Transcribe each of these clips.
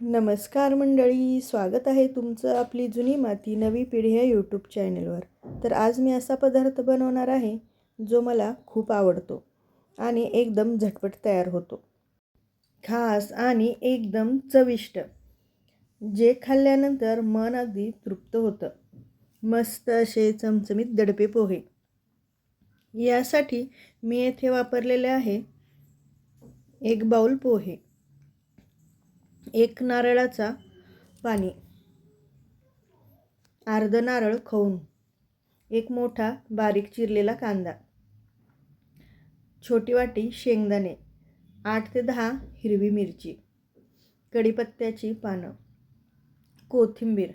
नमस्कार मंडळी, स्वागत आहे तुमचं आपली जुनी माती नवी पिढी या यूट्यूब चॅनलवर. तर आज मी असा पदार्थ बनवणार आहे जो मला खूप आवडतो आणि एकदम झटपट तयार होतो. खास आणि एकदम चविष्ट, जे खाल्ल्यानंतर मन अगदी तृप्त होतं. मस्त असे चमचमीत दडपे पोहे. यासाठी मी येथे वापरलेले आहे 1 बाउल पोहे, 1 नारळाचा पाणी, अर्ध नारळ खवून, 1 मोठा बारीक चिरलेला कांदा, छोटी वाटी शेंगदाणे, 8 ते 10 हिरवी मिरची, कढीपत्त्याची पानं, कोथिंबीर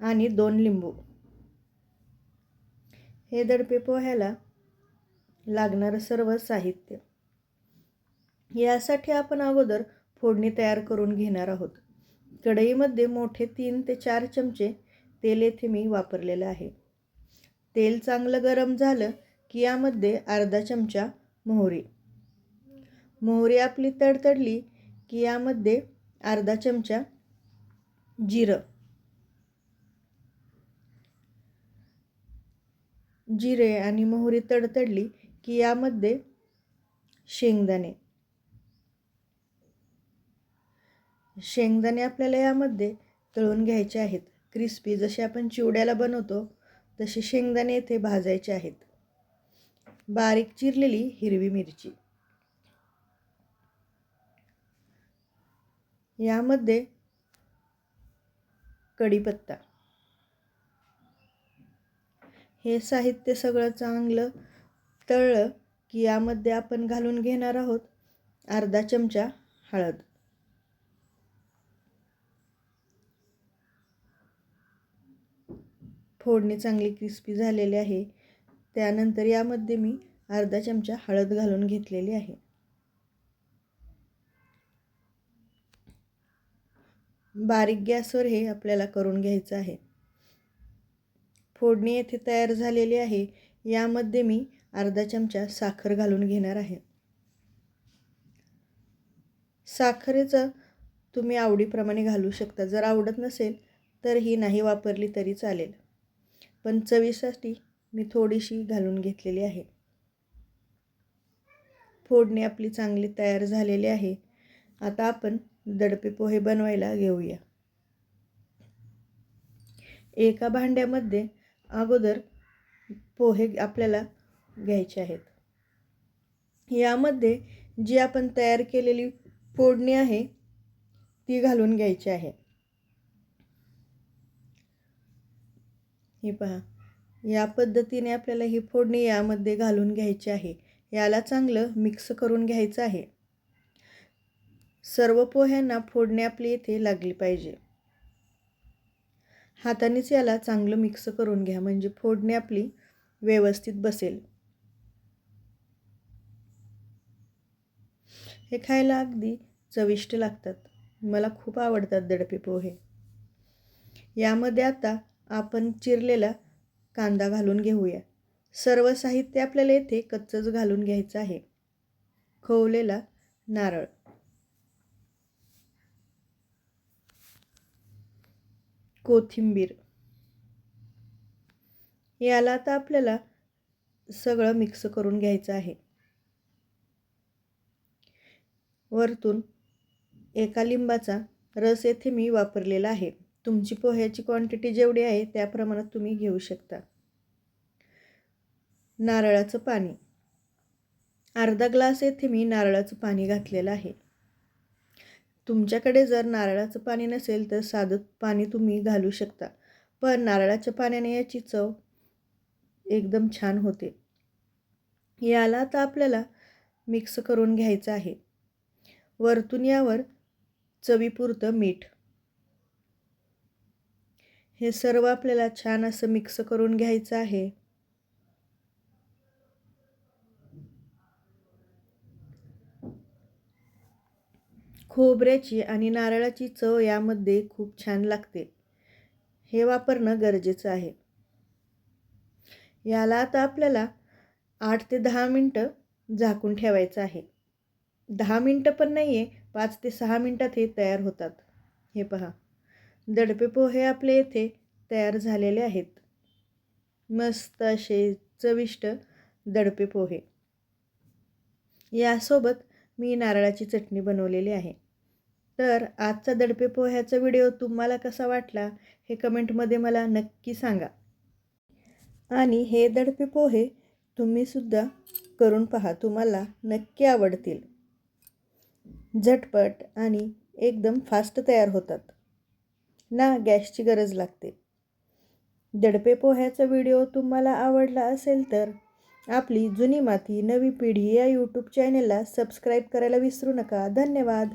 आणि 2 लिंबू. हे दडपे पोह्याला लागणारं सर्व साहित्य. यासाठी आपण अगोदर फोडणी तयार करून घेणार आहोत. कढईमध्ये मोठे 3 ते 4 चमचे तेल येथे मी वापरलेलं आहे. तेल चांगलं गरम झालं की यामध्ये अर्धा चमचा मोहरी आपली तडतडली की यामध्ये अर्धा चमचा जिरे आणि मोहरी तडतडली की यामध्ये शेंगदाणे आपल्याला यामध्ये तळून घ्यायचे आहेत. क्रिस्पी जसे आपण चिवड्याला बनवतो तसे शेंगदाणे येथे भाजायचे आहेत. बारीक चिरलेली हिरवी मिरची, यामध्ये कढीपत्ता. हे साहित्य सगळं चांगलं तळलं की यामध्ये आपण घालून घेणार आहोत अर्धा चमचा हळद. फोडणी चांगली क्रिस्पी झालेली आहे. त्यानंतर यामध्ये मी अर्धा चमचा हळद घालून घेतलेली आहे. बारीक गॅसवर हे आपल्याला करून घ्यायचं आहे. फोडणी येथे तयार झालेली आहे. यामध्ये मी अर्धा चमचा साखर घालून घेणार आहे. साखरेचं तुम्ही आवडीप्रमाणे घालू शकता. जर आवडत नसेल तर ही नाही वापरली तरी चालेल, पण चवीसाठी मी थोडीशी घालून घेतलेली आहे. फोडणी आपली चांगली तयार झालेली आहे. आता आपण दडपे पोहे बनवायला घेऊया. एका भांड्यामध्ये अगोदर पोहे आपल्याला घ्यायचे आहेत. यामध्ये जी आपण तयार केलेली फोडणी आहे ती घालून घ्यायची आहे. ही पहा, या पद्धतीने आपल्याला ही फोडणी यामध्ये घालून घ्यायची आहे. याला चांगलं मिक्स करून घ्यायचं आहे. सर्व पोह्यांना फोडणी आपली येथे लागली पाहिजे. हातानेच याला चांगलं मिक्स करून घ्या, म्हणजे फोडणी आपली व्यवस्थित बसेल. हे खायला अगदी चविष्ट लागतात. मला खूप आवडतात दडपे पोहे. यामध्ये आता आपण चिरलेला कांदा घालून घेऊया. सर्व साहित्य आपल्याला येथे कच्चंच घालून घ्यायचं आहे. खवलेला नारळ, कोथिंबीर, याला आता आपल्याला सगळं मिक्स करून घ्यायचं आहे. वरतून एका लिंबाचा रस येथे मी वापरलेला आहे. तुमची पोह्याची क्वांटिटी जेवढी आहे त्या प्रमाणात तुम्ही घेऊ शकता. नारळाचं पाणी, अर्धा ग्लास येथे मी नारळाचं पाणी घातलेलं आहे. तुमच्याकडे जर नारळाचं पाणी नसेल तर साधं पाणी तुम्ही घालू शकता, पण नारळाच्या पाण्याने याची चव एकदम छान होते. याला आता आपल्याला मिक्स करून घ्यायचं आहे. वरतून यावर चवीपुरतं मीठ. हे सर्व आपल्याला छान असं मिक्स करून घ्यायचं आहे. खोबऱ्याची आणि नारळाची चव यामध्ये खूप छान लागते. हे वापरणं गरजेचं आहे. याला आता आपल्याला 8 ते 10 मिनटं झाकून ठेवायचं आहे. 10 मिनटं पण नाही आहे, 5 ते 6 मिनटात हे तयार होतात. हे पहा, दडपे पोहे आपले येथे तयार झालेले आहेत. मस्त असे चविष्ट दडपे पोहे. यासोबत मी नारळाची चटणी बनवलेली आहे. तर आजचा दडपे पोह्याचा व्हिडिओ तुम्हाला कसा वाटला हे कमेंटमध्ये मला नक्की सांगा. आणि हे दडपे पोहे तुम्हीसुद्धा करून पहा, तुम्हाला नक्की आवडतील. झटपट आणि एकदम फास्ट तयार होतात ना गॅसची गरज लागते. दडपे पोह्याचा व्हिडिओ तुम्हाला आवडला असेल तर आपली जुनी माती नवी पिढी या यूट्यूब चॅनलला सबस्क्राईब करायला विसरू नका. धन्यवाद.